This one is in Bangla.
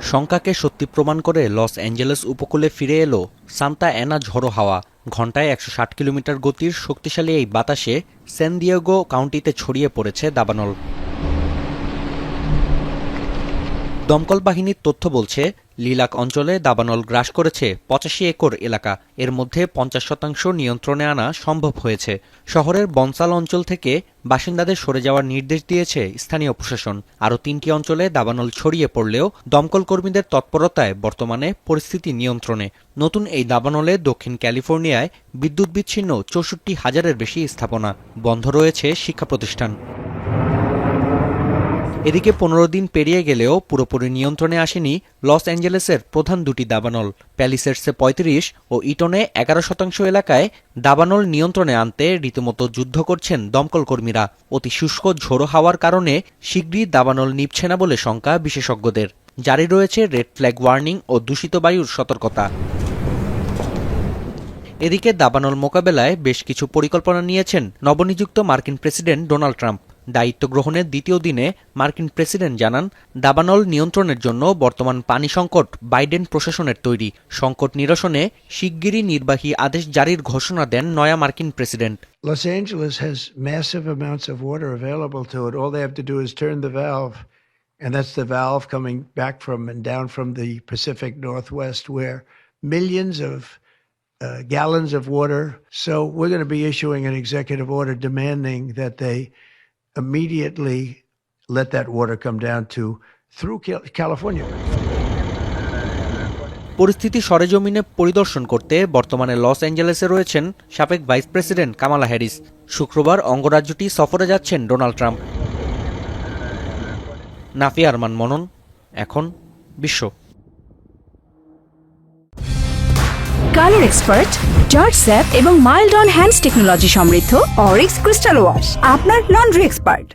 শঙ্কাকে সত্যি প্রমাণ করে লস অ্যাঞ্জেলেস উপকূলে ফিরে এলো সান্তা অ্যানা ঝোড়ো হাওয়া। ঘণ্টায় ১৬০ কিলোমিটার গতির শক্তিশালী এই বাতাসে স্যান দিয়েগো কাউন্টিতে ছড়িয়ে পড়েছে দাবানল। দমকল বাহিনীর তথ্য বলছে, লিলাক অঞ্চলে দাবানল গ্রাস করেছে ৮৫ একর এলাকা। এর মধ্যে ৫০% নিয়ন্ত্রণে আনা সম্ভব হয়েছে। শহরের বনসাল অঞ্চল থেকে বাসিন্দাদের সরে যাওয়ার নির্দেশ দিয়েছে স্থানীয় প্রশাসন। আরও ৩টি অঞ্চলে দাবানল ছড়িয়ে পড়লেও দমকল কর্মীদের তৎপরতায় বর্তমানে পরিস্থিতি নিয়ন্ত্রণে। নতুন এই দাবানলে দক্ষিণ ক্যালিফোর্নিয়ায় বিদ্যুৎ বিচ্ছিন্ন ৬৪,০০০-এর বেশি স্থাপনা। বন্ধ রয়েছে শিক্ষা প্রতিষ্ঠান। এদিকে ১৫ দিন পেরিয়ে গেলেও পুরোপুরি নিয়ন্ত্রণে আসেনি লস অ্যাঞ্জেলেসের প্রধান দুটি দাবানল। প্যালিসেডসে ৩৫ ও ইটনে ১১% এলাকায় দাবানল নিয়ন্ত্রণে আনতে রীতিমতো যুদ্ধ করছেন দমকল কর্মীরা। অতি শুষ্ক ঝোড়ো হাওয়ার কারণে শিগগিরই দাবানল নিভছে না বলে শঙ্কা বিশেষজ্ঞদের। জারি রয়েছে রেড ফ্ল্যাগ ওয়ার্নিং ও দূষিত বায়ুর সতর্কতা। এদিকে দাবানল মোকাবেলায় বেশ কিছু পরিকল্পনা নিয়েছেন নবনিযুক্ত মার্কিন প্রেসিডেন্ট ডোনাল্ড ট্রাম্প। দায়িত্ব গ্রহণের দ্বিতীয় দিনে মার্কিন প্রেসিডেন্ট জানান, দাবানল নিয়ন্ত্রণের জন্য বর্তমান পানি সংকট বাইডেন প্রশাসনের তৈরি। সংকট নিরসনে শিগগিরই নির্বাহী আদেশ জারির ঘোষণা দেন নয়া মার্কিন president. Los Angeles has massive amounts of water available to it. All they have to do is turn the valve, and that's the valve coming back from and down from the Pacific Northwest, where millions of gallons of water. So we're going to be issuing an executive order demanding that they immediately let that water come down through California. পরিস্থিতি সরেজমিনে পরিদর্শন করতে বর্তমানে লস অ্যাঞ্জেলেসে রয়েছেন সাবেক ভাইস প্রেসিডেন্ট কামালা হ্যারিস। শুক্রবার অঙ্গরাজ্যটি সফরে যাচ্ছেন ডোনাল্ড ট্রাম্প। নাফিয়া আরমান মনন, এখন বিশ্ব। কালার এক্সপার্ট, জর্জ স্যাপ এবং মাইল্ড অন হ্যান্ডস টেকনোলজি সমৃদ্ধ অরিক্স ক্রিস্টাল ওয়াশ আপনার লন্ড্রি এক্সপার্ট।